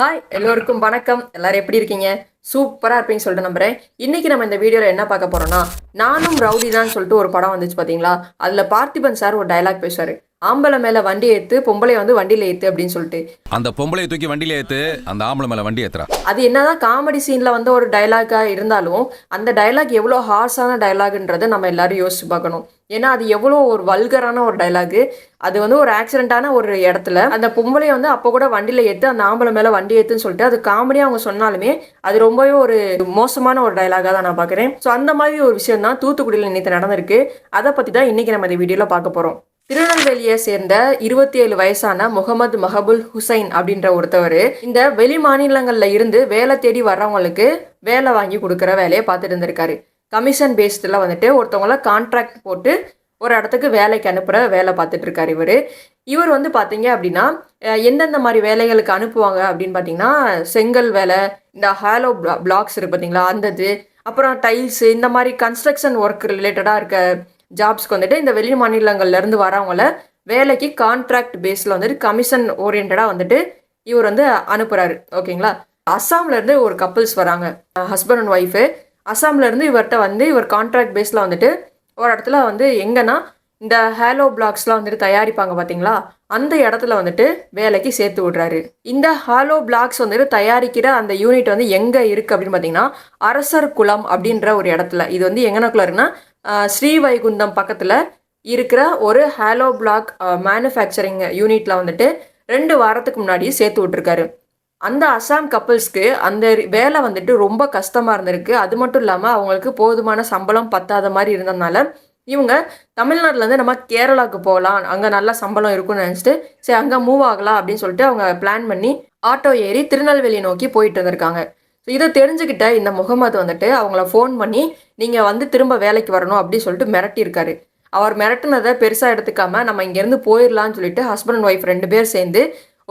Hi எல்லோருக்கும் வணக்கம். எல்லாரும் எப்படி இருக்கீங்க? சூப்பராக இருப்பீங்கன்னு சொல்லிட்டு நம்புறேன். இன்னைக்கு நம்ம இந்த வீடியோவில் என்ன பார்க்க போறோம்னா, நானும் ரவுடி தான் சொல்லிட்டு ஒரு படம் வந்துச்சு பார்த்தீங்களா? அதில் பார்த்திபன் சார் ஒரு டைலாக் பேசுவார். ஆம்பளை மேலே வண்டி ஏற்று பொம்பளை வந்து வண்டியில் ஏற்று அப்படின்னு சொல்லிட்டு. அந்த பொம்பளையை தூக்கி வண்டியில் ஏற்று அந்த ஆம்பளை மேலே வண்டி ஏற்றுறா. அது என்னதான் காமெடி சீனில் வந்து ஒரு டைலாக்காக இருந்தாலும் அந்த டைலாக் எவ்வளோ ஹார்ஷான டைலாக்ன்றதை நம்ம எல்லாரும் யோசிச்சு பார்க்கணும். ஏன்னா அது எவ்வளோ ஒரு வல்கரான ஒரு டைலாகு. அது வந்து ஒரு ஆக்சிடென்ட்டான ஒரு இடத்துல அந்த பொம்பளையை வந்து அப்போ கூட வண்டியில் ஏற்று அந்த ஆம்பளை மேலே வண்டி ஏற்றுன்னு சொல்லிட்டு அது காமெடியாக அவங்க சொன்னாலுமே அது ரொம்பவே ஒரு மோசமான ஒரு டைலாகாக தான் நான் பார்க்குறேன். ஸோ அந்த மாதிரி ஒரு விஷயம் தான் தூத்துக்குடியில் நேற்று நடந்திருக்கு. அதை பற்றி தான் இன்றைக்கி நம்ம இந்த வீடியோவில் பார்க்க போகிறோம். திருநெல்வேலியை சேர்ந்த 27 வயசான முகமது மஹபுல் ஹுசைன் அப்படின்ற ஒருத்தவர் இந்த வெளி மாநிலங்களில் இருந்து வேலை தேடி வர்றவங்களுக்கு வேலை வாங்கி கொடுக்குற வேலையை பார்த்துட்டு இருந்திருக்காரு. கமிஷன் பேஸ்டில் வந்துட்டு ஒருத்தவங்கள கான்ட்ராக்ட் போட்டு ஒரு இடத்துக்கு வேலைக்கு அனுப்புகிற வேலை பார்த்துட்டு இருக்காரு. இவர் வந்து பார்த்தீங்க அப்படின்னா எந்தெந்த மாதிரி வேலைகளுக்கு அனுப்புவாங்க அப்படின்னு பார்த்தீங்கன்னா, செங்கல் வேலை, இந்த ஹாலோ பிளாக்ஸ் இருக்கு பார்த்தீங்களா அந்தது, அப்புறம் டைல்ஸு, இந்த மாதிரி கன்ஸ்ட்ரக்ஷன் ஒர்க் ரிலேட்டடாக இருக்க ஜாப்ஸ்க்கு வந்துட்டு இந்த வெளி மாநிலங்கள்லேருந்து வரவங்கள வேலைக்கு கான்ட்ராக்ட் பேஸில் வந்துட்டு கமிஷன் ஓரியன்டாக வந்துட்டு இவர் வந்து அனுப்புகிறாரு. ஓகேங்களா? அஸ்ஸாம்லேருந்து ஒரு கப்புள்ஸ் வராங்க, ஹஸ்பண்ட் அண்ட் ஒய்ஃபு. அஸ்ஸாம்லேருந்து இவர்கிட்ட வந்து இவர் கான்ட்ராக்ட் பேஸில் வந்துட்டு ஒரு இடத்துல வந்து எங்கன்னா இந்த ஹாலோ பிளாக்ஸ்லாம் வந்துட்டு தயாரிப்பாங்க பார்த்தீங்களா, அந்த இடத்துல வந்துட்டு வேலைக்கு சேர்த்து விட்றாரு. இந்த ஹாலோ பிளாக்ஸ் வந்துட்டு தயாரிக்கிற அந்த யூனிட் வந்து எங்கே இருக்குது அப்படின்னு பார்த்தீங்கன்னா, அரசர் குளம் அப்படின்ற ஒரு இடத்துல. இது வந்து எங்கனக்குள்ள இருக்குன்னா ஸ்ரீவைகுண்டம் பக்கத்தில் இருக்கிற ஒரு ஹாலோ பிளாக் மேனுஃபேக்சரிங் யூனிட்டில் வந்துட்டு 2 வாரத்துக்கு முன்னாடி சேர்த்து விட்ருக்காரு. அந்த அஸ்ஸாம் கப்புள்ஸ்க்கு அந்த வேலை வந்துட்டு ரொம்ப கஷ்டமாக இருந்திருக்கு. அது மட்டும் இல்லாமல் அவங்களுக்கு போதுமான சம்பளம் பத்தாத மாதிரி இருந்ததுனால இவங்க தமிழ்நாட்டிலேருந்து நம்ம கேரளாவுக்கு போகலாம், அங்கே நல்லா சம்பளம் இருக்குன்னு நினச்சிட்டு சரி அங்கே மூவ் ஆகலாம் அப்படின்னு சொல்லிட்டு அவங்க பிளான் பண்ணி ஆட்டோ ஏறி திருநெல்வேலி நோக்கி போயிட்டு இருந்திருக்காங்க. ஸோ இதை தெரிஞ்சுக்கிட்ட இந்த முகமது வந்துட்டு அவங்கள ஃபோன் பண்ணி நீங்கள் வந்து திரும்ப வேலைக்கு வரணும் அப்படின்னு சொல்லிட்டு மிரட்டியிருக்காரு. அவர் மிரட்டினதை பெருசாக எடுத்துக்காம நம்ம இங்கேருந்து போயிடலான்னு சொல்லிட்டு ஹஸ்பண்ட் அண்ட் ஒய்ஃப் 2 பேர் சேர்ந்து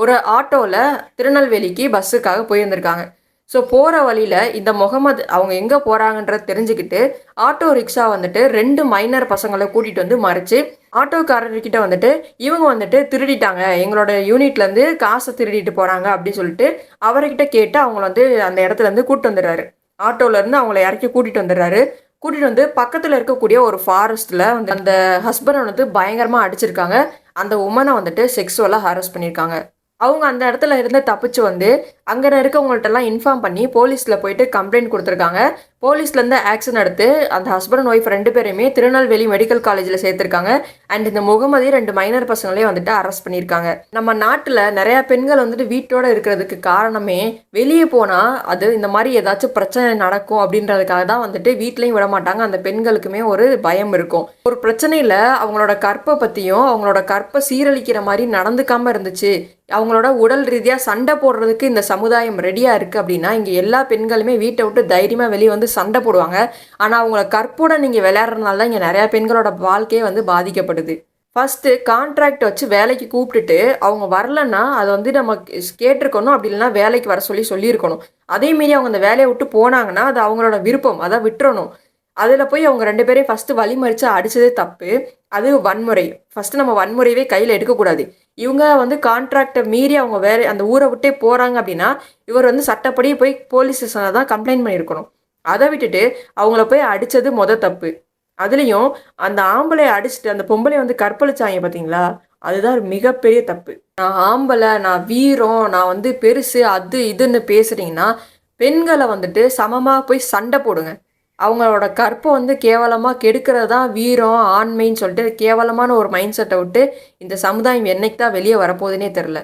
ஒரு ஆட்டோவில் திருநெல்வேலிக்கு பஸ்ஸுக்காக போயிருந்திருக்காங்க. ஸோ போகிற வழியில் இந்த முகமது அவங்க எங்கே போகிறாங்கன்றத தெரிஞ்சுக்கிட்டு ஆட்டோ ரிக்ஷா வந்துட்டு 2 மைனர் பசங்களை கூட்டிகிட்டு வந்து மறைச்சு ஆட்டோக்காரர்கிட்ட வந்துட்டு இவங்க வந்துட்டு திருடிட்டாங்க, எங்களோட யூனிட்லேருந்து காசை திருடிட்டு போகிறாங்க அப்படின்னு சொல்லிட்டு அவர்கிட்ட கேட்டு அவங்கள வந்து அந்த இடத்துலேருந்து கூப்பிட்டு வந்துடுறாரு. ஆட்டோலேருந்து அவங்கள இறக்கி கூட்டிகிட்டு வந்துடுறாரு. கூட்டிகிட்டு வந்து பக்கத்தில் இருக்கக்கூடிய ஒரு ஃபாரஸ்ட்டில் வந்து அந்த ஹஸ்பண்டை வந்து பயங்கரமாக அடிச்சிருக்காங்க. அந்த உமனை வந்துட்டு செக்ஸுவலாக ஹாரஸ் பண்ணியிருக்காங்க. அவங்க அந்த இடத்துல இருந்து தப்பிச்சு வந்து அங்கே இருக்கவங்கள்ட்டெல்லாம் இன்ஃபார்ம் பண்ணி போலீஸில் போயிட்டு கம்ப்ளைண்ட் கொடுத்துருக்காங்க. போலீஸ்லேருந்து ஆக்ஷன் எடுத்து அந்த ஹஸ்பண்ட் அண்ட் ஒய்ஃப் 2 பேரையுமே திருநெல்வேலி மெடிக்கல் காலேஜில் சேர்த்துருக்காங்க. அண்ட் இந்த முகமதி 2 மைனர் பசங்களையும் வந்துட்டு அரெஸ்ட் பண்ணியிருக்காங்க. நம்ம நாட்டில் நிறையா பெண்கள் வந்துட்டு வீட்டோடு இருக்கிறதுக்கு காரணமே வெளியே போனால் அது இந்த மாதிரி ஏதாச்சும் பிரச்சனை நடக்கும் அப்படின்றதுக்காக தான் வந்துட்டு வீட்லேயும் விட மாட்டாங்க. அந்த பெண்களுக்குமே ஒரு பயம் இருக்கும். ஒரு பிரச்சனையில் அவங்களோட கற்பை பற்றியும் அவங்களோட கற்பை சீரழிக்கிற மாதிரி நடந்துக்காமல் இருந்துச்சு, அவங்களோட உடல் ரீதியாக சண்டை போடுறதுக்கு இந்த சமுதாயம் ரெடியாக இருக்குது அப்படின்னா இங்கே எல்லா பெண்களுமே வீட்டை விட்டு தைரியமாக வெளியே வந்து சண்டை போடுவாங்க. ஆனால் அவங்கள கற்போட நீங்கள் விளையாடுறதுனால தான் இங்கே நிறையா பெண்களோட வாழ்க்கையே வந்து பாதிக்கப்படுது. ஃபஸ்ட்டு கான்ட்ராக்ட் வச்சு வேலைக்கு கூப்பிட்டுட்டு அவங்க வரலன்னா அதை வந்து நம்ம கேட்டிருக்கணும், அப்படி இல்லைன்னா வேலைக்கு வர சொல்லியிருக்கணும். அதேமாரி அவங்க அந்த வேலையை விட்டு போனாங்கன்னா அது அவங்களோட விருப்பம், அதை விட்டுறணும். அதில் போய் அவங்க 2 பேரையும் ஃபஸ்ட்டு வழிமறித்து அடித்ததே தப்பு. அது வன்முறை. ஃபஸ்ட்டு நம்ம வன்முறையவே கையில் எடுக்கக்கூடாது. இவங்க வந்து கான்ட்ராக்டை மீறி அவங்க வேறு அந்த ஊரை விட்டே போகிறாங்க அப்படின்னா இவர் வந்து சட்டப்படி போய் போலீஸ் ஸ்டேஷனில் தான் கம்ப்ளைண்ட் பண்ணியிருக்கணும். அதை விட்டுட்டு அவங்கள போய் அடித்தது தப்பு. அதுலேயும் அந்த ஆம்பளை அடிச்சுட்டு அந்த பொம்பளை வந்து கற்பழிச்சாங்க பார்த்தீங்களா, அதுதான் மிகப்பெரிய தப்பு. நான் ஆம்பளை, நான் வீரம், நான் வந்து பெருசு, அது இதுன்னு பேசுகிறீங்கன்னா பெண்களை வந்துட்டு சமமாக போய் சண்டை போடுங்க. அவங்களோட கற்பை வந்து கேவலமாக கெடுக்கிறது தான் வீரம், ஆண்மைன்னு சொல்லிட்டு கேவலமான ஒரு மைண்ட் செட்டை விட்டு இந்த சமுதாயம் என்னைக்கு தான் வெளியே வரப்போகுதுன்னே தெரில.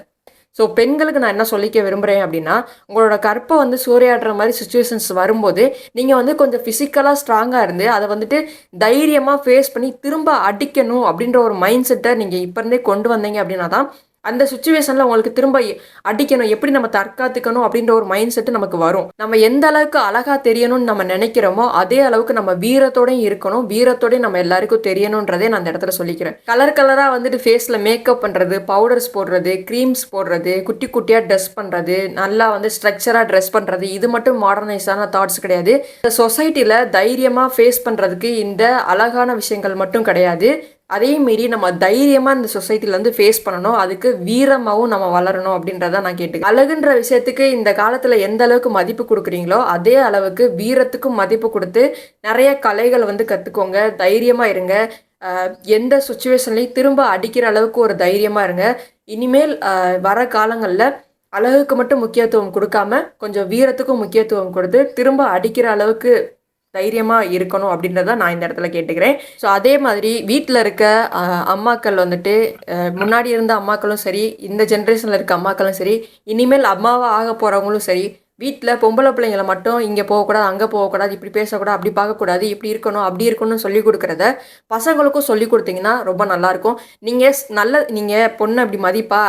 ஸோ பெண்களுக்கு நான் என்ன சொல்லிக்க விரும்புகிறேன் அப்படின்னா, உங்களோட கற்பை வந்து சூறையாடுற மாதிரி சுச்சுவேஷன்ஸ் வரும்போது நீங்கள் வந்து கொஞ்சம் ஃபிசிக்கலாக ஸ்ட்ராங்காக இருந்து அதை வந்துட்டு தைரியமாக ஃபேஸ் பண்ணி திரும்ப அடிக்கணும் அப்படின்ற ஒரு மைண்ட் செட்டை நீங்கள் இப்போ இருந்தே கொண்டு வந்தீங்க அப்படின்னா தான் அந்த சுச்சுவேஷனில் உங்களுக்கு திரும்ப அடிக்கணும், எப்படி நம்ம தற்காத்துக்கணும் அப்படின்ற ஒரு மைண்ட் செட்டு நமக்கு வரும். நம்ம எந்த அளவுக்கு அழகாக தெரியணும்னு நம்ம நினைக்கிறோமோ அதே அளவுக்கு நம்ம வீரத்தோடையும் இருக்கணும், வீரத்தோடையும் நம்ம எல்லாருக்கும் தெரியணுன்றதே நான் அந்த இடத்துல சொல்லிக்கிறேன். கலராக வந்துட்டு ஃபேஸில் மேக்கப் பண்ணுறது, பவுடர்ஸ் போடுறது, க்ரீம்ஸ் போடுறது, குட்டி குட்டியாக ட்ரெஸ் பண்ணுறது, நல்லா வந்து ஸ்ட்ரக்சராக ட்ரெஸ் பண்ணுறது, இது மட்டும் மாடர்னைஸான தாட்ஸ் கிடையாது. இந்த சொசைட்டியில் தைரியமாக ஃபேஸ் பண்ணுறதுக்கு இந்த அழகான விஷயங்கள் மட்டும் கிடையாது. அதே மாரி நம்ம தைரியமாக இந்த சொசைட்டில வந்து ஃபேஸ் பண்ணணும். அதுக்கு வீரமாகவும் நம்ம வளரணும் அப்படின்றத நான் கேட்டுக்கிறேன். அழகுன்ற விஷயத்துக்கு இந்த காலத்தில் எந்த அளவுக்கு மதிப்பு கொடுக்குறீங்களோ அதே அளவுக்கு வீரத்துக்கும் மதிப்பு கொடுத்து நிறைய கலைகளை வந்து கற்றுக்கோங்க. தைரியமாக இருங்க. எந்த சுச்சுவேஷன்லையும் திரும்ப அடிக்கிற அளவுக்கு ஒரு தைரியமாக இருங்க. இனிமேல் வர காலங்களில் அழகுக்கு மட்டும் முக்கியத்துவம் கொடுக்காம கொஞ்சம் வீரத்துக்கும் முக்கியத்துவம் கொடுத்து திரும்ப அடிக்கிற அளவுக்கு தைரியமாக இருக்கணும் அப்படின்றத நான் இந்த இடத்துல கேட்டுக்கிறேன். ஸோ அதே மாதிரி வீட்டில் இருக்க அம்மாக்கள் வந்துட்டு முன்னாடி இருந்த அம்மாக்களும் சரி, இந்த ஜென்ரேஷனில் இருக்க அம்மாக்களும் சரி, இனிமேல் அம்மாவாக ஆக போகிறவங்களும் சரி, வீட்டில் பொம்பளை பிள்ளைங்களை மட்டும் இங்கே போகக்கூடாது, அங்கே போகக்கூடாது, இப்படி பேசக்கூடாது, அப்படி பார்க்கக்கூடாது, இப்படி இருக்கணும், அப்படி இருக்கணும்னு சொல்லி கொடுக்குறத பசங்களுக்கும் சொல்லி கொடுத்தீங்கன்னா ரொம்ப நல்லாயிருக்கும். நீங்கள் பொண்ணை இப்படி மதிப்பா,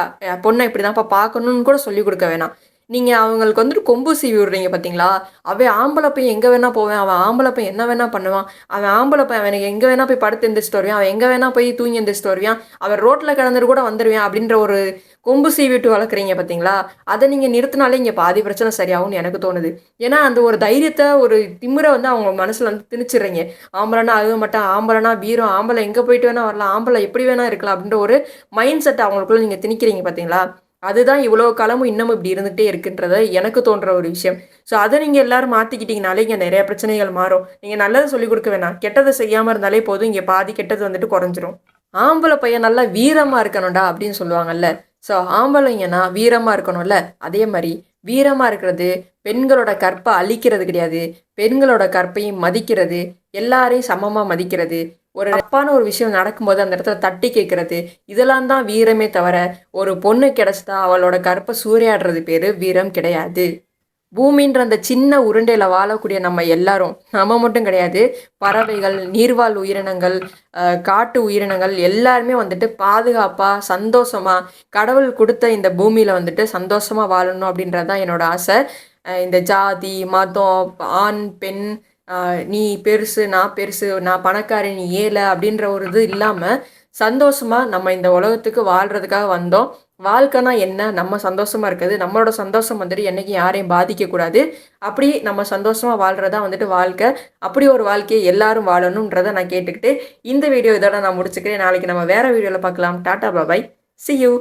பொண்ணை இப்படி தான்ப்பா பார்க்கணுன்னு கூட சொல்லி கொடுக்க வேணாம். நீங்கள் அவங்களுக்கு வந்துட்டு கொம்பு சீவி விடுறீங்க பார்த்தீங்களா? அவன் ஆம்பளை பையன் எங்கே வேணால் போவேன், அவன் ஆம்பளை பையன் என்ன வேணால் பண்ணுவான், அவன் ஆம்பளை பையன் அவனுக்கு எங்கே வேணால் போய் படுத்து எந்திரிச்சிட்டு வருவான், அவன் எங்கே வேணால் போய் தூங்கி எந்திரிச்சிட்டு வருவான், அவன் ரோட்டில் கிடந்துட்டு கூட வந்துடுவான் அப்படின்ற ஒரு கொம்பு சீவிட்டு வளர்க்குறீங்க பார்த்தீங்களா? அதை நீங்கள் நிறுத்தினாலே இங்கே பாதி பிரச்சனை சரியாகும்னு எனக்கு தோணுது. ஏன்னா அந்த ஒரு தைரியத்தை, ஒரு திமிரை வந்து அவங்க மனசில் வந்து திணிச்சிடுறீங்க. ஆம்பளைனா அழுக மாட்டான், ஆம்பளைனா வீரம், ஆம்பளை எங்கே போயிட்டு வேணால் வரலாம், ஆம்பளை எப்படி வேணால் இருக்கலாம் அப்படின்ற ஒரு மைண்ட் செட்டை அவங்களுக்குள்ள நீங்கள் திணிக்கிறீங்க பார்த்தீங்களா? அதுதான் இவ்வளோ காலமும் இன்னமும் இப்படி இருந்துகிட்டே இருக்குன்றத எனக்கு தோன்ற ஒரு விஷயம். ஸோ அதை நீங்கள் எல்லோரும் மாற்றிக்கிட்டீங்கனாலே இங்கே நிறைய பிரச்சனைகள் மாறும். நீங்கள் நல்லதை சொல்லிக் கொடுக்க வேணாம், கெட்டதை செய்யாமல் இருந்தாலே போதும், இங்கே பாதி கெட்டது வந்துட்டு குறைஞ்சிரும். ஆம்பளை பையன் நல்லா வீரமாக இருக்கணும்டா அப்படின்னு சொல்லுவாங்கல்ல. ஸோ ஆம்பளைங்கன்னா வீரமாக இருக்கணும்ல, அதே மாதிரி வீரமாக இருக்கிறது பெண்களோட கற்பை அழிக்கிறது கிடையாது, பெண்களோட கற்பையும் மதிக்கிறது, எல்லாரையும் சமமாக மதிக்கிறது, ஒரு தப்பான ஒரு விஷயம் நடக்கும்போது அந்த இடத்துல தட்டி கேட்கறது, இதெல்லாம் தான் வீரமே தவிர ஒரு பொண்ணு கிடைச்சிட்டா அவளோட கற்பை சூறையாடுறது பேர் வீரம் கிடையாது. பூமின்ற அந்த சின்ன உருண்டையில் வாழக்கூடிய நம்ம எல்லாரும், நம்ம மட்டும் கிடையாது, பறவைகள், நீர்வாழ் உயிரினங்கள், காட்டு உயிரினங்கள் எல்லாருமே வந்துட்டு பாதுகாப்பாக சந்தோஷமாக கடவுள் கொடுத்த இந்த பூமியில் வந்துட்டு சந்தோஷமாக வாழணும் அப்படின்றது தான் என்னோட ஆசை. இந்த ஜாதி மதம், ஆண் பெண், நீ பெருசு நான் பெருசு, நான் பணக்காரன் நீ ஏழை அப்படின்ற ஒரு இது இல்லாமல் சந்தோஷமாக நம்ம இந்த உலகத்துக்கு வாழ்கிறதுக்காக வந்தோம். வாழ்க்கைனா என்ன, நம்ம சந்தோஷமாக இருக்கிறது, நம்மளோட சந்தோஷம் வந்துட்டு என்றைக்கும் யாரையும் பாதிக்கக்கூடாது. அப்படி நம்ம சந்தோஷமாக வாழ்கிறதா வந்துட்டு வாழ்க்கை. அப்படி ஒரு வாழ்க்கையை எல்லாரும் வாழணுன்றதை நான் கேட்டுக்கிட்டு இந்த வீடியோ இதோட நான் முடிச்சுக்கிறேன். நாளைக்கு நம்ம வேறு வீடியோவில் பார்க்கலாம். Tata bye, see you.